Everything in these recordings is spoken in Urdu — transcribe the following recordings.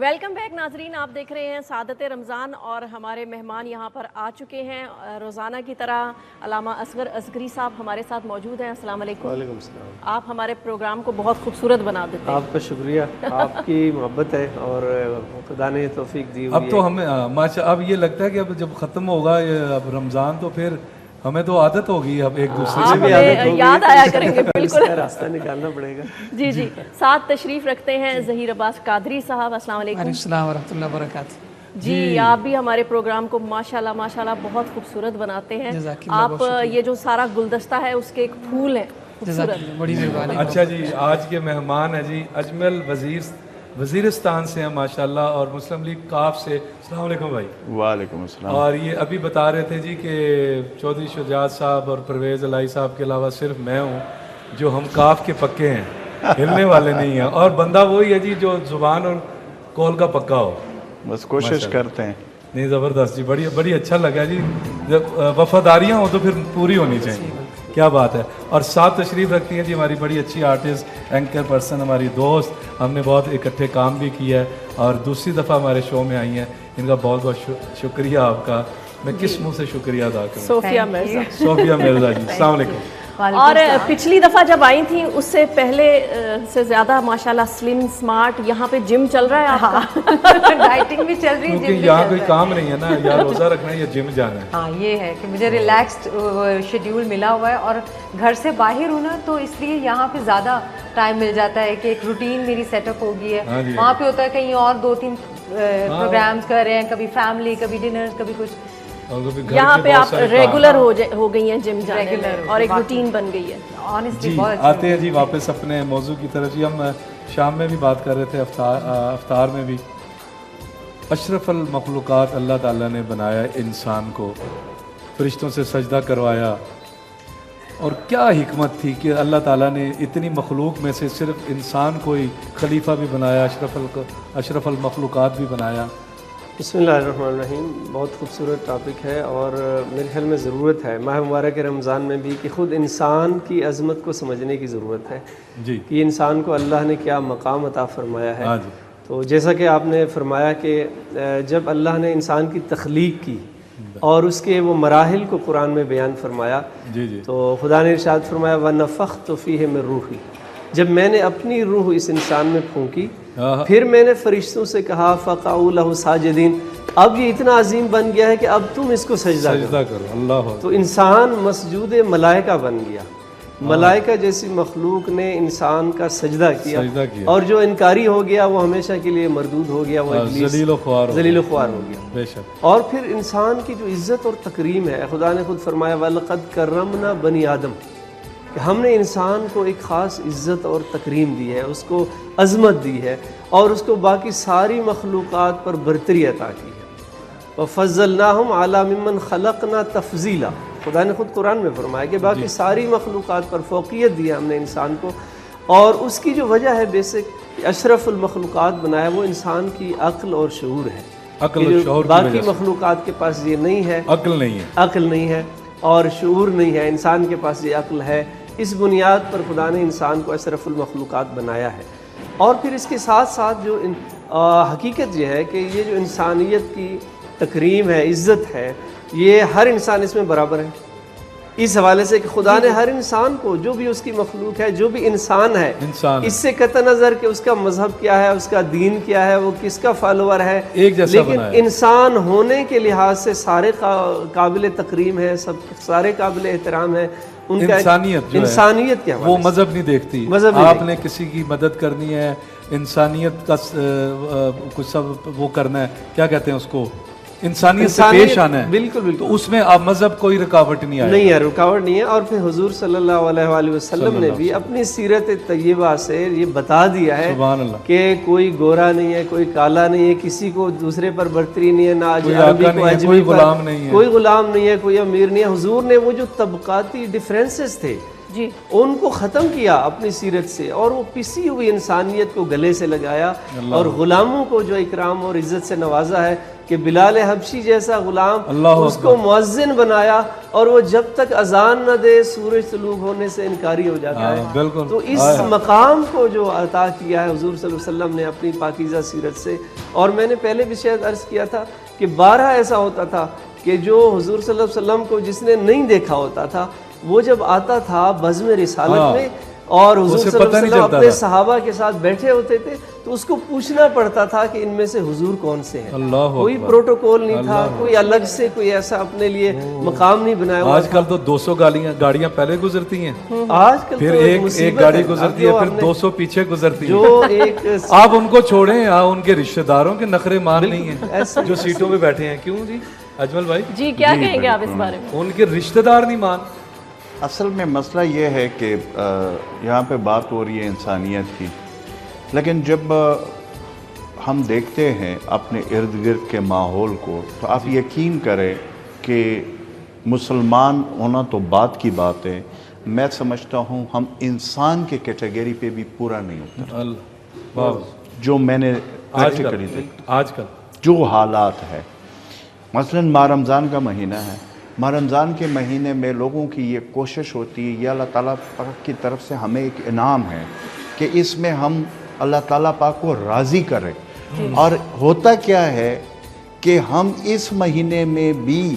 ویلکم بیک ناظرین، آپ دیکھ رہے ہیں سعادت رمضان اور ہمارے مہمان یہاں پر آ چکے ہیں روزانہ کی طرح۔ علامہ اصغر اصغری صاحب ہمارے ساتھ موجود ہیں۔ السلام علیکم۔ وعلیکم السلام۔ آپ ہمارے پروگرام کو بہت خوبصورت بنا دیتے ہیں۔ آپ کا شکریہ، آپ کی محبت ہے اور خدا نے توفیق دی ہوئی ہے۔ اب تو ہمیں اب یہ لگتا ہے کہ اب جب ختم ہوگا اب رمضان تو پھر ہمیں تو عادت ہوگی اب ایک دوسرے سے بھی یاد آیا کریں گے، بالکل راستہ نکالنا پڑے گا۔ جی جی، ساتھ تشریف رکھتے ہیں ظہیر عباس قادری صاحب۔ السلام علیکم۔ وعلیکم السلام ورحمۃ اللہ وبرکاتہ۔ جی، آپ بھی ہمارے پروگرام کو ماشاءاللہ بہت خوبصورت بناتے ہیں۔ آپ یہ جو سارا گلدستہ ہے اس کے ایک پھول ہیں خوبصورت۔ بڑی مہربانی۔ اچھا جی، آج کے مہمان ہیں جی اجمل وزیرستان سے ہیں ماشاءاللہ، اور مسلم لیگ کاف سے۔ السلام علیکم بھائی۔ وعلیکم السلام۔ اور یہ ابھی بتا رہے تھے جی کہ چودھری شجاعت صاحب اور پرویز الہی صاحب کے علاوہ صرف میں ہوں جو ہم کاف کے پکے ہیں، ہلنے والے نہیں ہیں، اور بندہ وہی ہے جی جو زبان اور قول کا پکا ہو۔ بس کوشش کرتے ہیں۔ نہیں، زبردست جی، بڑی اچھا لگا جی۔ جب وفاداریاں ہوں تو پھر پوری ہونی چاہیے۔ کیا بات ہے۔ اور ساتھ تشریف رکھتی ہیں جی ہماری بڑی اچھی آرٹسٹ، اینکر پرسن، ہماری دوست، ہم نے بہت اکٹھے کام بھی کیا ہے اور دوسری دفعہ ہمارے شو میں آئی ہیں۔ ان کا بہت بہت شکریہ آپ کا۔ میں کس منہ سے شکریہ ادا کروں؟ صوفیہ مرزا۔ صوفیہ مرزا جی، السلام علیکم۔ اور پچھلی دفعہ جب آئی تھیں اس سے پہلے سے زیادہ ماشاءاللہ سلم سمارٹ، یہاں پہ جم چل رہا ہے آپ کا؟ ڈائٹنگ بھی چل رہی ہے، کیونکہ یہاں کوئی کام نہیں ہے نا، یا روزہ رکھنا ہے یا جم جانا ہے۔ ہاں یہ ہے کہ مجھے ریلیکسڈ شیڈیول ملا ہوا ہے اور گھر سے باہر ہوں نا، تو اس لیے یہاں پہ زیادہ ٹائم مل جاتا ہے کہ ایک روٹین میری سیٹ اپ ہو گئی ہے۔ وہاں پہ ہوتا ہے کہیں اور 2-3 پروگرامز کر رہے ہیں، کبھی فیملی، کبھی ڈنر، کبھی کچھ۔ یہاں پہ آپ ریگولر ہو گئی ہیں جم جانے میں اور ایک روٹین بن گئی ہے۔ جی آتے ہیں جی واپس اپنے موضوع کی طرف۔ جی ہم شام میں بھی بات کر رہے تھے، افطار میں بھی۔ اشرف المخلوقات اللہ تعالیٰ نے بنایا انسان کو، فرشتوں سے سجدہ کروایا، اور کیا حکمت تھی کہ اللہ تعالیٰ نے اتنی مخلوق میں سے صرف انسان کو ہی خلیفہ بھی بنایا، اشرف المخلوقات بھی بنایا۔ بسم اللہ الرحمن الرحیم۔ بہت خوبصورت ٹاپک ہے اور میرے خیال میں ضرورت ہے ماہ مبارک رمضان میں بھی کہ خود انسان کی عظمت کو سمجھنے کی ضرورت ہے جی، کہ انسان کو اللہ نے کیا مقام عطا فرمایا ہے۔ ہاں جی۔ تو جیسا کہ آپ نے فرمایا کہ جب اللہ نے انسان کی تخلیق کی اور اس کے وہ مراحل کو قرآن میں بیان فرمایا، جی جی، تو خدا نے ارشاد فرمایا وَنَفَخْتُ فِيهِ مِن رُوحِي، جب میں نے اپنی روح اس انسان میں پھونکی، پھر میں نے فرشتوں سے کہا فَقَعُوا لَهُ سَاجِدِينَ، اب یہ اتنا عظیم بن گیا ہے کہ اب تم اس کو سجدہ کرو۔ اللہ، تو انسان مسجود ملائکہ بن گیا۔ ملائکہ جیسی مخلوق نے انسان کا سجدہ کیا، اور جو انکاری ہو گیا وہ ہمیشہ کے لیے مردود ہو گیا، وہ ذلیل و خوار ہو گیا۔ بے شک۔ اور پھر انسان کی جو عزت اور تکریم ہے، خدا نے خود فرمایا وَلَقَدْ كَرَّمْنَا بَنِي آدم، کہ ہم نے انسان کو ایک خاص عزت اور تکریم دی ہے، اس کو عظمت دی ہے، اور اس کو باقی ساری مخلوقات پر برتری عطا کی ہے۔ وَفَضَّلْنَاهُمْ عَلَى مِمَّنْ خَلَقْنَا تَفْضِيلًا، خدا نے خود قرآن میں فرمایا کہ باقی ساری مخلوقات پر فوقیت دی ہے ہم نے انسان کو، اور اس کی جو وجہ ہے بیسک اشرف المخلوقات بنایا وہ انسان کی عقل اور شعور ہے۔ عقل اور شعور، باقی مخلوقات کے پاس یہ نہیں ہے، عقل نہیں ہے اور شعور نہیں ہے، انسان کے پاس یہ عقل ہے۔ اس بنیاد پر خدا نے انسان کو اشرف المخلوقات بنایا ہے۔ اور پھر اس کے ساتھ ساتھ جو حقیقت یہ ہے کہ یہ جو انسانیت کی تکریم ہے، عزت ہے، یہ ہر انسان اس میں برابر ہے، اس حوالے سے کہ خدا نے ہر انسان کو، جو بھی اس کی مخلوق ہے، جو بھی انسان ہے، اس سے قطع نظر کہ اس کا مذہب کیا ہے، اس کا دین کیا ہے، وہ کس کا فالوور ہے، لیکن انسان ہونے کے لحاظ سے سارے قابل تکریم ہے، سارے قابل احترام ہے۔ ان کا انسانیت کیا وہ مذہب نہیں دیکھتی، آپ نے کسی کی مدد کرنی ہے، انسانیت کا کچھ سب وہ کرنا ہے، کیا کہتے ہیں اس کو، انسانیت سے پیش آنا ہے۔ بالکل، تو اس میں اب مذہب کوئی رکاوٹ نہیں آئی، نہیں ہے، رکاوٹ نہیں ہے۔ اور پھر حضور صلی اللہ علیہ وآلہ وسلم نے بھی اپنی سیرت طیبہ سے یہ بتا دیا ہے کہ کوئی گورا نہیں ہے، کوئی کالا نہیں ہے، کسی کو دوسرے پر برتری نہیں ہے، نہ عربی کو اجمی پر، کوئی غلام نہیں ہے، کوئی امیر نہیں ہے۔ حضور نے وہ جو طبقاتی ڈیفرنسز تھے جی ان کو ختم کیا اپنی سیرت سے، اور وہ پسی ہوئی انسانیت کو گلے سے لگایا، اور غلاموں کو جو اکرام اور عزت سے نوازا ہے کہ بلال حبشی جیسا غلام اس کو مؤذن بنایا، اور وہ جب تک اذان نہ دے سورج طلوع ہونے سے انکاری ہو جاتا ہے۔ تو اس مقام کو جو عطا کیا ہے حضور صلی اللہ علیہ وسلم نے اپنی پاکیزہ سیرت سے، اور میں نے پہلے بھی شاید عرض کیا تھا کہ بارہا ایسا ہوتا تھا کہ جو حضور صلی اللہ علیہ وسلم کو جس نے نہیں دیکھا ہوتا تھا وہ جب آتا تھا بزم رسالت میں اور حضور صلی اللہ علیہ وسلم اپنے صحابہ کے ساتھ بیٹھے ہوتے تھے تو اس کو پوچھنا پڑتا تھا کہ ان میں سے حضور کون سے ہیں۔ کوئی پروٹوکول نہیں تھا، کوئی الگ سے کوئی ایسا اپنے لیے مقام نہیں بنایا ہوا۔ آج کل تو 200 گاڑیاں پھر گزرتی ہیں، آج کل پھر ایک گاڑی گزرتی ہے، پھر 200 پیچھے گزرتی ہیں۔ آپ ان کو چھوڑیں، ان کے رشتہ داروں کے نخرے مان نہیں ہیں جو سیٹوں پہ بیٹھے ہیں۔ کیوں جی اجمل بھائی جی کیا کہیں گے آپ اس بارے میں؟ ان کے رشتہ دار نہیں مان۔ اصل میں مسئلہ یہ ہے کہ یہاں پہ بات ہو رہی ہے انسانیت کی، لیکن جب ہم دیکھتے ہیں اپنے ارد گرد کے ماحول کو تو آپ یقین کریں کہ مسلمان ہونا تو بات کی بات ہے، میں سمجھتا ہوں ہم انسان کے کیٹیگری پہ بھی پورا نہیں ہوتا۔ جو میں نے آج کل جو حالات ہے، مثلاً ماہ رمضان کا مہینہ ہے، ماہ رمضان کے مہینے میں لوگوں کی یہ کوشش ہوتی ہے، یہ اللہ تعالیٰ پاک کی طرف سے ہمیں ایک انعام ہے کہ اس میں ہم اللہ تعالیٰ پاک کو راضی کریں، اور ہوتا کیا ہے کہ ہم اس مہینے میں بھی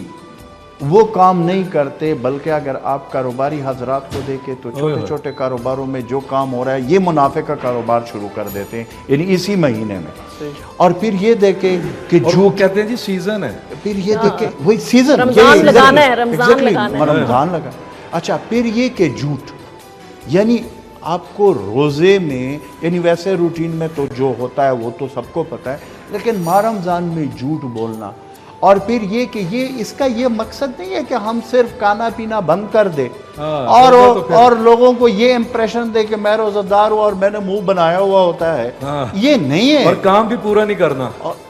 وہ کام نہیں کرتے، بلکہ اگر آپ کاروباری حضرات کو دیکھیں تو چھوٹے چھوٹے کاروباروں میں جو کام ہو رہا ہے یہ منافع کا کاروبار شروع کر دیتے ہیں، یعنی اسی مہینے میں۔ اور پھر یہ دیکھیں کہ جو کہتے ہیں جی سیزن ہے، پھر یہ دیکھیں وہی سیزن رمضان لگانا ہے، رمضان لگانا ہے، رمضان لگا۔ اچھا پھر یہ کہ جھوٹ، یعنی آپ کو روزے میں، یعنی ویسے روٹین میں تو جو ہوتا ہے وہ تو سب کو پتہ ہے، لیکن ماہ رمضان میں جھوٹ بولنا، اور پھر یہ کہ اس کا یہ مقصد نہیں ہے کہ ہم صرف کھانا پینا بند کر دیں اور لوگوں کو یہ امپریشن دے کہ میں روزہ دار ہوں اور میں نے منہ بنایا ہوا ہوتا ہے، یہ نہیں ہے، اور کام بھی پورا نہیں کرنا۔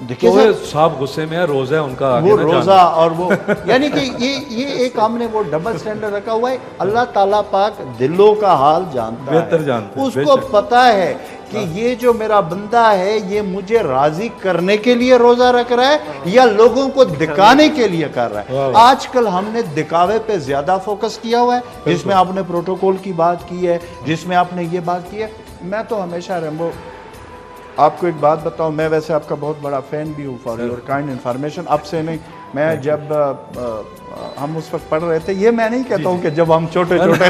دیکھیے صاحب غصے میں ہے، روزہ ہے ان کا، وہ روزہ اور وہ یعنی کہ یہ ایک ہم نے وہ ڈبل سٹینڈرڈ رکھا ہوا ہے۔ اللہ تعالیٰ پاک دلوں کا حال جانتا ہے، بہتر جانتا ہے، اس کو پتہ ہے کہ یہ جو میرا بندہ ہے یہ مجھے راضی کرنے کے لیے روزہ رکھ رہا ہے یا لوگوں کو دکھانے کے لیے کر رہا ہے۔ آج کل ہم نے دکھاوے پہ زیادہ فوکس کیا ہوا ہے، جس میں آپ نے پروٹوکول کی بات کی ہے، جس میں آپ نے یہ بات کی ہے۔ میں تو ہمیشہ ریمبو آپ کو ایک بات بتاؤں، میں ویسے آپ کا بہت بڑا فین بھی ہوں فار یور کائنڈ انفارمیشن، اب سے نہیں، میں جب ہم اس وقت پڑھ رہے تھے، یہ میں نہیں کہتا ہوں کہ جب ہم چھوٹے چھوٹے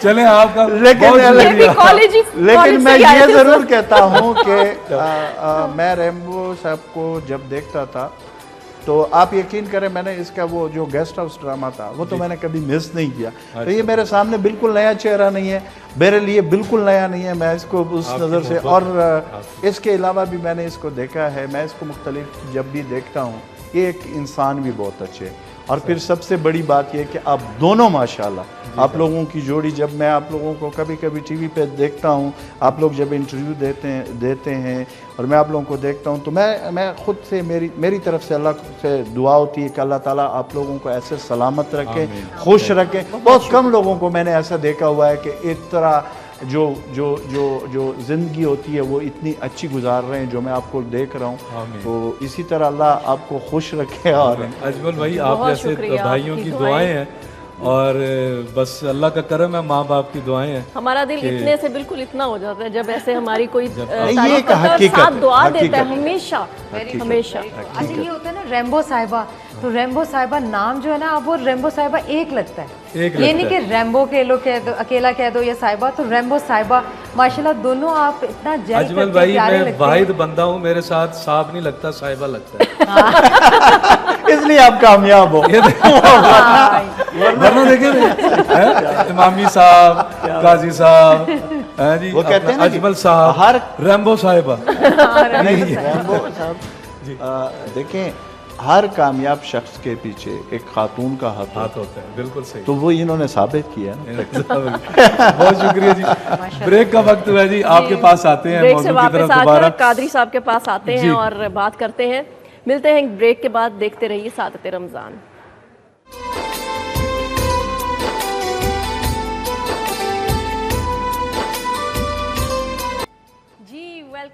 چلیں آپ کا، لیکن میں یہ ضرور کہتا ہوں کہ میں ریمبو صاحب کو جب دیکھتا تھا تو آپ یقین کریں میں نے اس کا وہ جو گیسٹ ہاؤس ڈرامہ تھا وہ تو میں نے کبھی مس نہیں کیا، تو یہ میرے سامنے بالکل نیا چہرہ نہیں ہے، میرے لیے بالکل نیا نہیں ہے، میں اس کو اس نظر سے، اور اس کے علاوہ بھی میں نے اس کو دیکھا ہے، میں اس کو مختلف جب بھی دیکھتا ہوں، یہ ایک انسان بھی بہت اچھے، اور پھر سب سے بڑی بات یہ کہ آپ دونوں ماشاءاللہ آپ لوگوں کی جوڑی، جب میں آپ لوگوں کو کبھی کبھی ٹی وی پہ دیکھتا ہوں، آپ لوگ جب انٹرویو دیتے ہیں اور میں آپ لوگوں کو دیکھتا ہوں تو میں خود سے میری طرف سے اللہ سے دعا ہوتی ہے کہ اللہ تعالیٰ آپ لوگوں کو ایسے سلامت رکھے، خوش رکھے۔ بہت کم لوگوں کو میں نے ایسا دیکھا ہوا ہے کہ اس طرح جو زندگی ہوتی ہے وہ اتنی اچھی گزار رہے ہیں جو میں آپ کو دیکھ رہا ہوں، تو اسی طرح اللہ آپ کو خوش رکھے۔ اور اجمل بھائی آپ جیسے بھائیوں کی دعائیں ہیں، اور بس اللہ کا کرم ہے، ماں باپ کی دعائیں ہیں، ہمارا دل اتنے سے بالکل اتنا ہو جاتا ہے جب ایسے ہماری کوئی یہ ساتھ دعا دیتا ہے ہمیشہ ہمیشہ۔ اچھا یہ ہوتا ہے نا ریمبو صاحبہ، تو ریمبو صاحبہ نام جو ہے نا اب وہ ریمبو صاحبہ ایک لگتا ہے، یہ نہیں کہ ریمبو اکیلا کہہ دو یا صاحبہ، تو ریمبو صاحبہ ماشاءاللہ دونوں آپ اتنا جیل کرتے اجمل بھائی میں واحد بندہ ہوں، میرے ساتھ صاحب نہیں لگتا، صاحبہ لگتا ہے، اس لیے آپ کامیاب ہو۔ ورنہ دیکھیں امامی صاحب، قاضی صاحب، وہ کہتے ہیں اجمل صاحب، ریمبو صاحبہ۔ ریمبو صاحب دیکھیں ہر کامیاب شخص کے پیچھے ایک خاتون کا ہاتھ ہوتا ہے، بالکل صحیح، تو وہ انہوں نے ثابت کیا نا۔ بہت شکریہ جی، بریک کا وقت ہوا جی، آپ کے پاس آتے ہیں موضوع کی طرف دوبارہ، قادری صاحب کے پاس آتے ہیں اور بات کرتے ہیں، ملتے ہیں بریک کے بعد، دیکھتے رہیے سعادت رمضان۔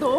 2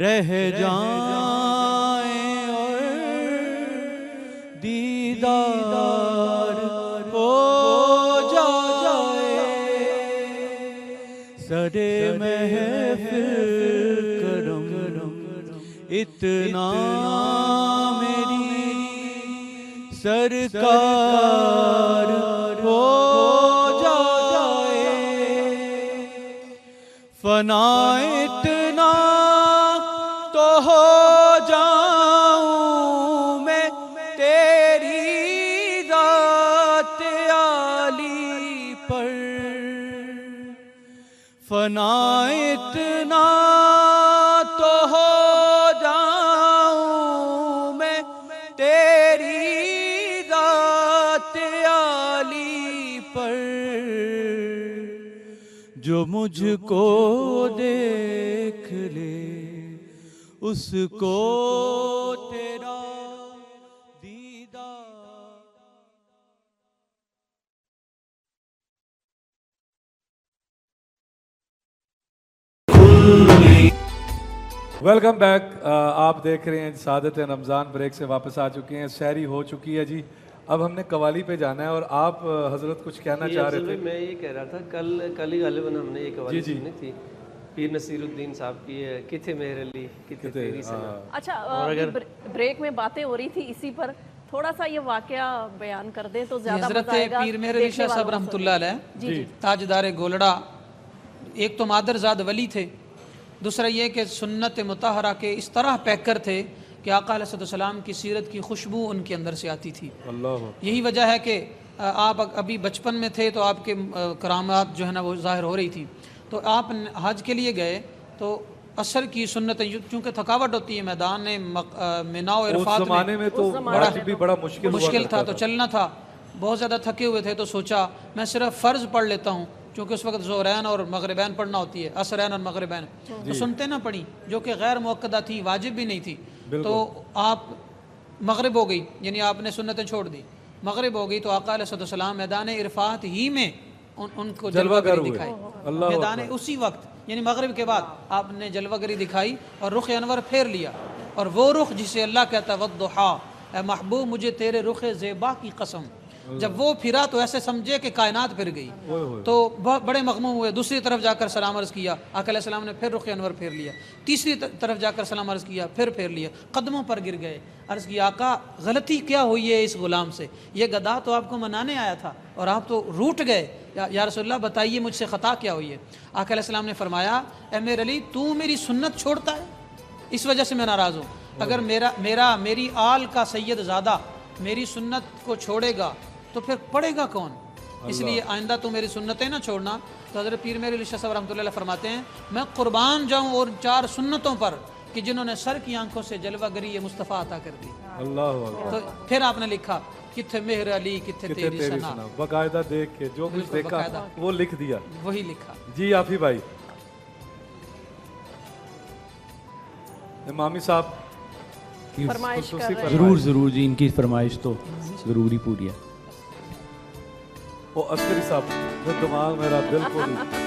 رہ جائیں اور دیدار ہو جائے سرے محفل کرم اتنا میری سرکار ہو جائے فنا اتنا تو ہو جاؤں میں تیری ذات عالی پر فنا اتنا تو ہو جاؤں میں تیری ذات عالی پر جو مجھ کو دیکھ لے اس کو تیرا دیدار. Welcome back. آپ دیکھ رہے ہیں سعادت رمضان بریک سے واپس آ چکے ہیں. سحری ہو چکی ہے جی. اب ہم نے قوالی پہ جانا ہے اور آپ حضرت کچھ کہنا چاہ رہے تھے. میں یہ کہہ رہا تھا کل ہی غالباً ہم نے یہ قوالی سنی تھی پیر نصیر الدین صاحب کی کتھے مہر علی کتھے تیری سنا. اچھا بریک میں باتیں ہو رہی تھی اسی پر تھوڑا سا یہ واقعہ بیان کر دیں تو زیادہ مزہ آئے گا. حضرت پیر مہر علی شاہ صاحب رحمۃ اللہ علیہ تاجدار گولڑا ایک تو مادرزاد ولی تھے, دوسرا یہ کہ سنت مطہرہ کے اس طرح پیکر تھے کہ آقا علیہ السلام کی سیرت کی خوشبو ان کے اندر سے آتی تھی. یہی وجہ ہے کہ آپ ابھی بچپن میں تھے تو آپ کے کرامات جو ہے نا وہ ظاہر ہو رہی تھی. تو آپ حج کے لیے گئے تو عصر کی سنت, چونکہ تھکاوٹ ہوتی ہے میدان منا و عرفات زمانے میں تو بڑا مشکل تھا, تو چلنا تھا. بہت زیادہ تھکے ہوئے تھے تو سوچا میں صرف فرض پڑھ لیتا ہوں, چونکہ اس وقت ظہرین اور مغربین پڑھنا ہوتی ہے, عصرین اور مغربین. تو سنتے نہ پڑھی جو کہ غیر موقدہ تھی, واجب بھی نہیں تھی. تو آپ مغرب ہو گئی, یعنی آپ نے سنتیں چھوڑ دی. مغرب ہو گئی تو آقا علیہ السلام میدان عرفات ہی میں ان کو جلوہ گری دکھائی. میدان اسی وقت یعنی مغرب کے بعد آپ نے جلوہ گری دکھائی اور رخ انور پھیر لیا. اور وہ رخ جسے اللہ کہتا ہے والضحیٰ, اے محبوب مجھے تیرے رخ زیبا کی قسم. جب وہ پھرا تو ایسے سمجھے کہ کائنات پھر گئی, تو بڑے مغموم ہوئے. دوسری طرف جا کر سلام عرض کیا, آقا علیہ السلام نے پھر رخ انور پھیر لیا. تیسری طرف جا کر سلام عرض کیا, پھر پھیر لیا. قدموں پر گر گئے, عرض کیا آقا غلطی کیا ہوئی ہے اس غلام سے, یہ گدھا تو آپ کو منانے آیا تھا اور آپ تو روٹ گئے. یا رسول اللہ بتائیے مجھ سے خطا کیا ہوئی ہے. آقا علیہ السلام نے فرمایا اے میرے علی تو میری سنت چھوڑتا ہے, اس وجہ سے میں ناراض ہوں. اگر میری آل کا سید زادہ میری سنت کو چھوڑے گا تو پھر پڑھے گا کون؟ اس لیے آئندہ تو میری سنتیں نہ چھوڑنا. تو حضرت پیر مہر علی شاہ صاحب رحمۃ اللہ علیہ فرماتے ہیں میں قربان جاؤں اور 4 سنتوں پر کہ جنہوں نے سر کی آنکھوں سے جلوہ گری مصطفیٰ عطا کر دی. تو پھر آپ نے لکھا کتھے مہر علی کتھے تیری سنا, باقاعدہ دیکھ کے جو کچھ دیکھا وہ لکھ دیا, وہی لکھا. جی آفی بھائی. امامی صاحب فرمائش کر رہے ہیں. ضرور جی, ان کی فرمائش تو ضروری پوری ہے. وہ عسکری صاحب دماغ میرا بالکل لا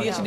PhD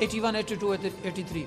81, 82, 83।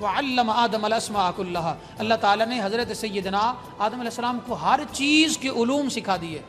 وعلم آدم الاسماء کلھا، اللہ تعالیٰ نے حضرت سیدنا آدم علیہ السلام کو ہر چیز کے علوم سکھا دیے.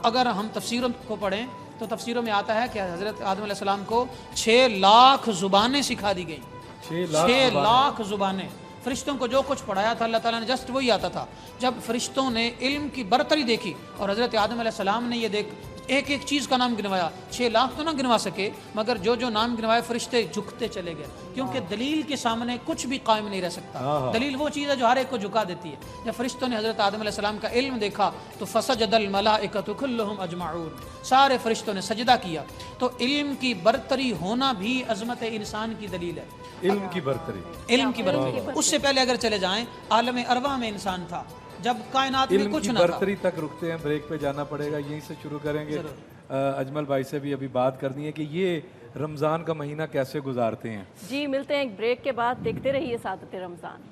اگر ہم تفسیروں کو پڑھیں تو تفسیروں میں آتا ہے کہ حضرت آدم علیہ السلام کو 6 لاکھ زبانیں سکھا دی گئیں. 6 لاکھ زبانیں. فرشتوں کو جو کچھ پڑھایا تھا اللہ تعالیٰ نے جسٹ وہی آتا تھا. جب فرشتوں نے علم کی برتری دیکھی اور حضرت آدم علیہ السلام نے یہ دیکھ ایک ایک چیز کا نام گنوایا، 6 لاکھ تو نہ گنوا سکے مگر جو جو نام گنوائے فرشتے جھکتے چلے گئے، کیونکہ دلیل کے سامنے کچھ بھی قائم نہیں رہ سکتا. دلیل وہ چیز ہے جو ہر ایک کو جھکا دیتی ہے. جب فرشتوں نے حضرت آدم علیہ السلام کا علم دیکھا تو فسجد الملائکۃ کلھم اجمعون، سارے فرشتوں نے سجدہ کیا. تو علم کی برتری ہونا بھی عظمت انسان کی دلیل ہے. علم کی برتری، علم کی برتری. اس سے پہلے اگر چلے جائیں عالم ارواح میں انسان تھا جب کائنات میں کچھ نہ تھا. برتری تک رکتے ہیں، بریک پہ جانا پڑے گا، یہیں سے شروع کریں گے. اجمل بھائی سے بھی ابھی بات کرنی ہے کہ یہ رمضان کا مہینہ کیسے گزارتے ہیں. جی ملتے ہیں ایک بریک کے بعد، دیکھتے رہیے سعادت رمضان.